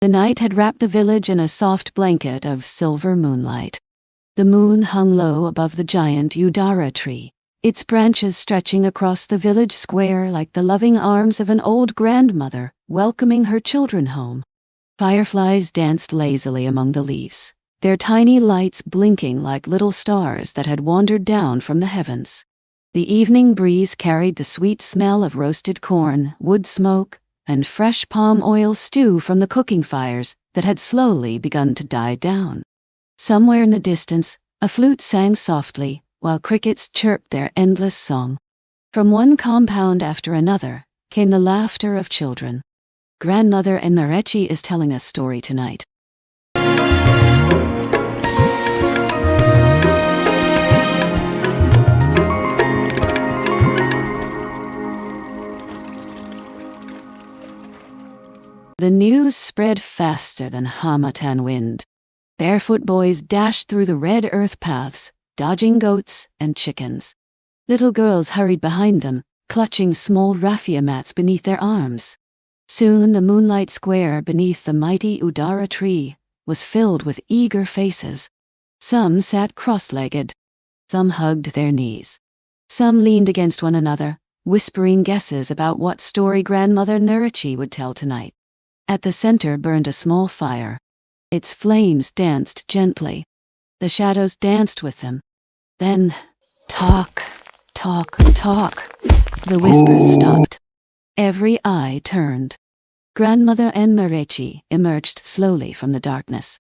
The night had wrapped the village in a soft blanket of silver moonlight. The moon hung low above the giant Udara tree, its branches stretching across the village square like the loving arms of an old grandmother welcoming her children home. Fireflies danced lazily among the leaves, their tiny lights blinking like little stars that had wandered down from the heavens. The evening breeze carried the sweet smell of roasted corn, wood smoke, and fresh palm oil stew from the cooking fires that had slowly begun to die down. Somewhere in the distance, a flute sang softly, while crickets chirped their endless song. From one compound after another came the laughter of children. Grandmother Amanke is telling a story tonight. The news spread faster than Hamatan wind. Barefoot boys dashed through the red earth paths, dodging goats and chickens. Little girls hurried behind them, clutching small raffia mats beneath their arms. Soon the moonlight square beneath the mighty Udara tree was filled with eager faces. Some sat cross-legged, some hugged their knees. Some leaned against one another, whispering guesses about what story Grandmother Amanke would tell tonight. At the center burned a small fire. Its flames danced gently. The shadows danced with them. Then, talk, talk, talk. The whispers stopped. Every eye turned. Grandmother Amanke emerged slowly from the darkness.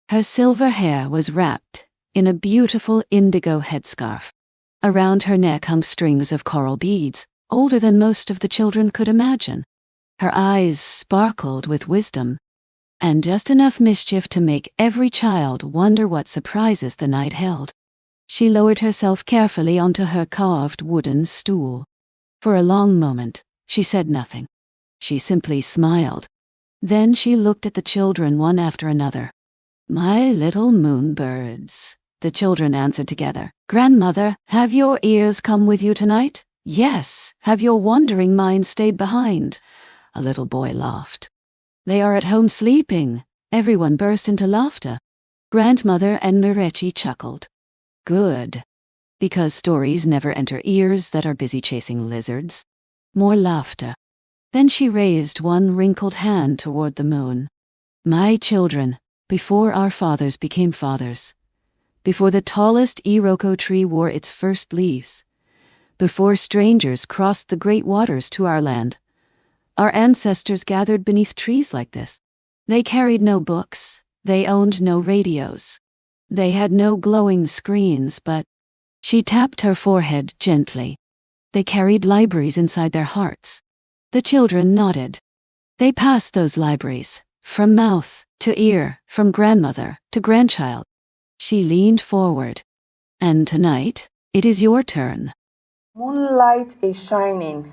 Her silver hair was wrapped in a beautiful indigo headscarf. Around her neck hung strings of coral beads, older than most of the children could imagine. Her eyes sparkled with wisdom, and just enough mischief to make every child wonder what surprises the night held. She lowered herself carefully onto her carved wooden stool. For a long moment, she said nothing. She simply smiled. Then she looked at the children one after another. "My little moonbirds," the children answered together. "Grandmother, have your ears come with you tonight?" "Yes." "Have your wandering minds stayed behind?" A little boy laughed. "They are at home sleeping." Everyone burst into laughter. Grandmother Amanke chuckled. "Good. Because stories never enter ears that are busy chasing lizards." More laughter. Then she raised one wrinkled hand toward the moon. "My children, before our fathers became fathers, before the tallest iroko tree wore its first leaves, before strangers crossed the great waters to our land, our ancestors gathered beneath trees like this. They carried no books. They owned no radios. They had no glowing screens, but—" She tapped her forehead gently. "They carried libraries inside their hearts." The children nodded. They passed those libraries, from mouth to ear, from grandmother to grandchild. She leaned forward. "And tonight, it is your turn." Moonlight is shining.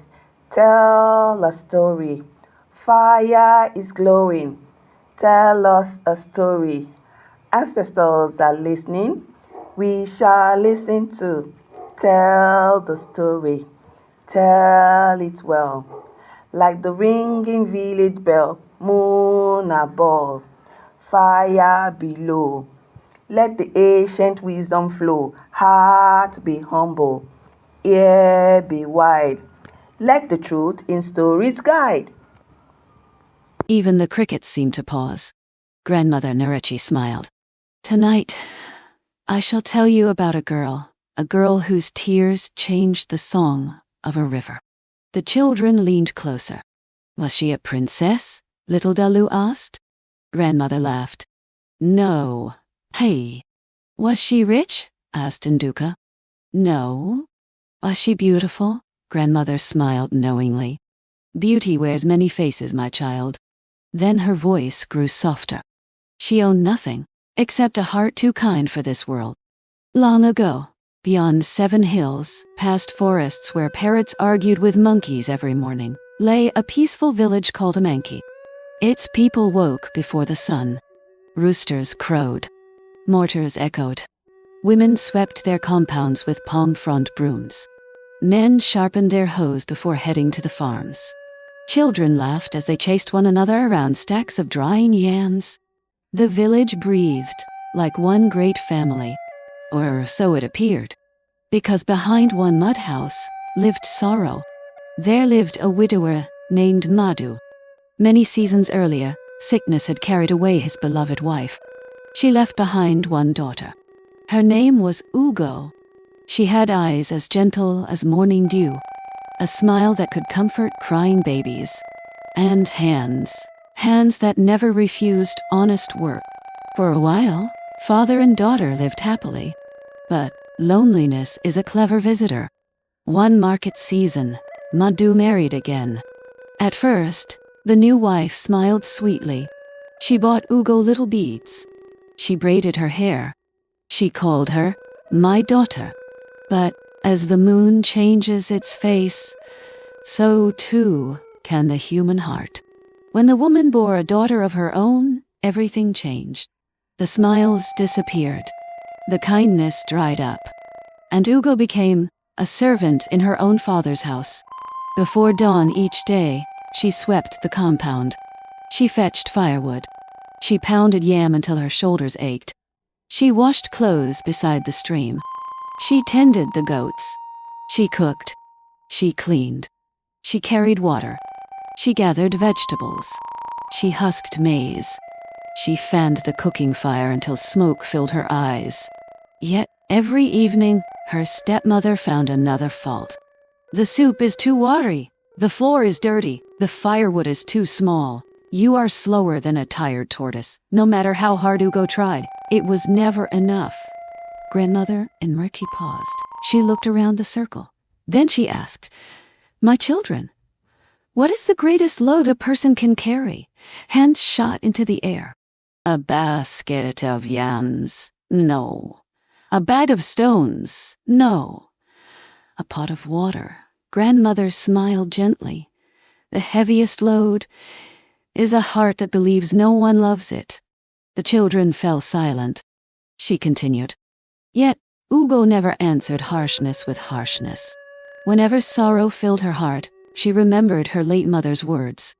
Tell a story. Fire is glowing. Tell us a story. Ancestors are listening. We shall listen to. Tell the story. Tell it well. Like the ringing village bell, moon above, fire below. Let the ancient wisdom flow. Heart be humble. Ear be wide. Let the truth in stories guide. Even the crickets seemed to pause. Grandmother Amanke smiled. "Tonight, I shall tell you about a girl whose tears changed the song of a river." The children leaned closer. "Was she a princess?" Little Dalu asked. Grandmother laughed. "No. Hey." "Was she rich?" asked Nduka. "No." "Was she beautiful?" Grandmother smiled knowingly. "Beauty wears many faces, my child." Then her voice grew softer. "She owned nothing, except a heart too kind for this world. Long ago, beyond 7 hills, past forests where parrots argued with monkeys every morning, lay a peaceful village called Amanke. Its people woke before the sun. Roosters crowed. Mortars echoed. Women swept their compounds with palm frond brooms. Men sharpened their hoes before heading to the farms. Children laughed as they chased one another around stacks of drying yams. The village breathed like one great family, or so it appeared, because behind one mud house lived sorrow. There lived a widower named Madhu. Many seasons earlier, sickness had carried away his beloved wife. She left behind one daughter. Her name was Ugo. She had eyes as gentle as morning dew, a smile that could comfort crying babies, and hands that never refused honest work. For a while, father and daughter lived happily. But loneliness is a clever visitor. One market season, Madhu married again. At first, the new wife smiled sweetly. She bought Ugo little beads. She braided her hair. She called her my daughter. But as the moon changes its face, so too can the human heart. When the woman bore a daughter of her own, everything changed. The smiles disappeared. The kindness dried up. And Ugo became a servant in her own father's house. Before dawn each day, she swept the compound. She fetched firewood. She pounded yam until her shoulders ached. She washed clothes beside the stream. She tended the goats. She cooked. She cleaned. She carried water. She gathered vegetables. She husked maize. She fanned the cooking fire until smoke filled her eyes. Yet every evening, her stepmother found another fault. The soup is too watery. The floor is dirty. The firewood is too small. You are slower than a tired tortoise. No matter how hard Ugo tried, it was never enough. Grandmother Amanke paused. She looked around the circle. Then she asked, "My children, what is the greatest load a person can carry?" Hands shot into the air. "A basket of yams? No. A bag of stones? No. A pot of water." Grandmother smiled gently. "The heaviest load is a heart that believes no one loves it." The children fell silent. She continued. Yet Ugo never answered harshness with harshness. Whenever sorrow filled her heart, she remembered her late mother's words.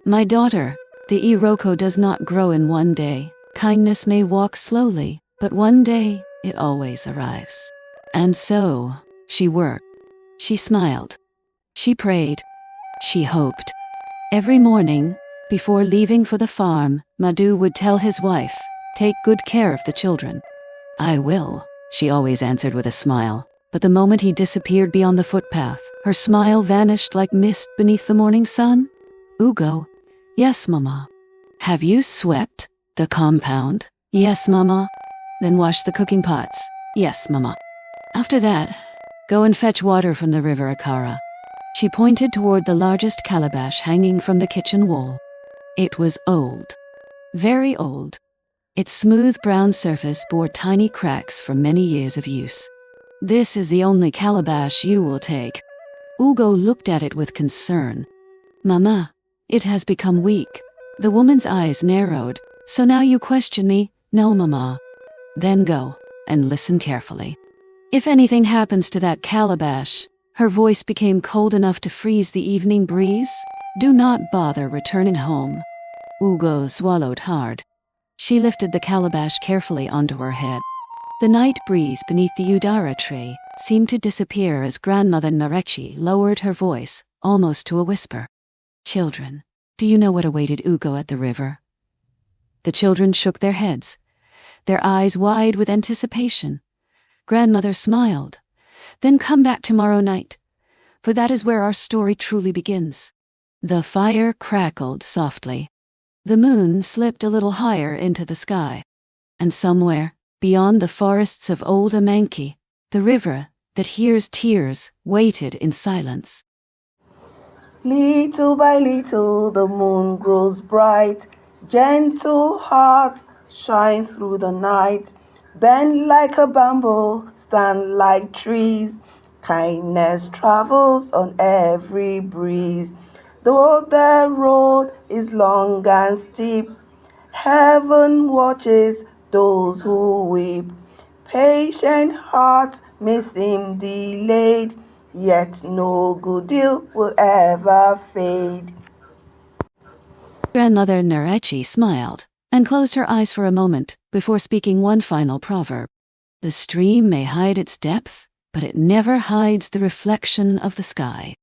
"My daughter, the iroko does not grow in one day. Kindness may walk slowly, but one day it always arrives." And so she worked. She smiled. She prayed. She hoped. Every morning, before leaving for the farm, Madhu would tell his wife, "Take good care of the children." "I will," she always answered with a smile. But the moment he disappeared beyond the footpath, her smile vanished like mist beneath the morning sun. "Ugo." "Yes, Mama." "Have you swept the compound?" "Yes, Mama." "Then wash the cooking pots?" "Yes, Mama." "After that, go and fetch water from the river Akara." She pointed toward the largest calabash hanging from the kitchen wall. It was old, very old. Its smooth brown surface bore tiny cracks from many years of use. "This is the only calabash you will take." Ugo looked at it with concern. "Mama, it has become weak." The woman's eyes narrowed. "So now you question me?" "No, Mama." "Then go and listen carefully. If anything happens to that calabash," her voice became cold enough to freeze the evening breeze, "do not bother returning home." Ugo swallowed hard. She lifted the calabash carefully onto her head. The night breeze beneath the Udara tree seemed to disappear as Grandmother Narechi lowered her voice, almost to a whisper. "Children, do you know what awaited Ugo at the river?" The children shook their heads, their eyes wide with anticipation. Grandmother smiled. "Then come back tomorrow night, for that is where our story truly begins." The fire crackled softly. The moon slipped a little higher into the sky. And somewhere, beyond the forests of old Amanke, the river that hears tears waited in silence. Little by little the moon grows bright, gentle hearts shine through the night, bend like a bamboo, stand like trees, kindness travels on every breeze. Though the road is long and steep, heaven watches those who weep. Patient hearts may seem delayed, yet no good deal will ever fade. Grandmother Narechi smiled and closed her eyes for a moment before speaking one final proverb. The stream may hide its depth, but it never hides the reflection of the sky.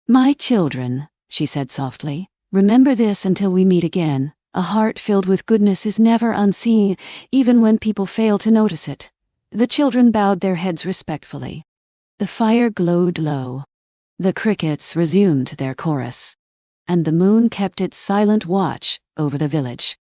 My children, she said softly, remember this until we meet again. A heart filled with goodness is never unseen, even when people fail to notice it. The children bowed their heads respectfully. The fire glowed low. The crickets resumed their chorus, and the moon kept its silent watch over the village.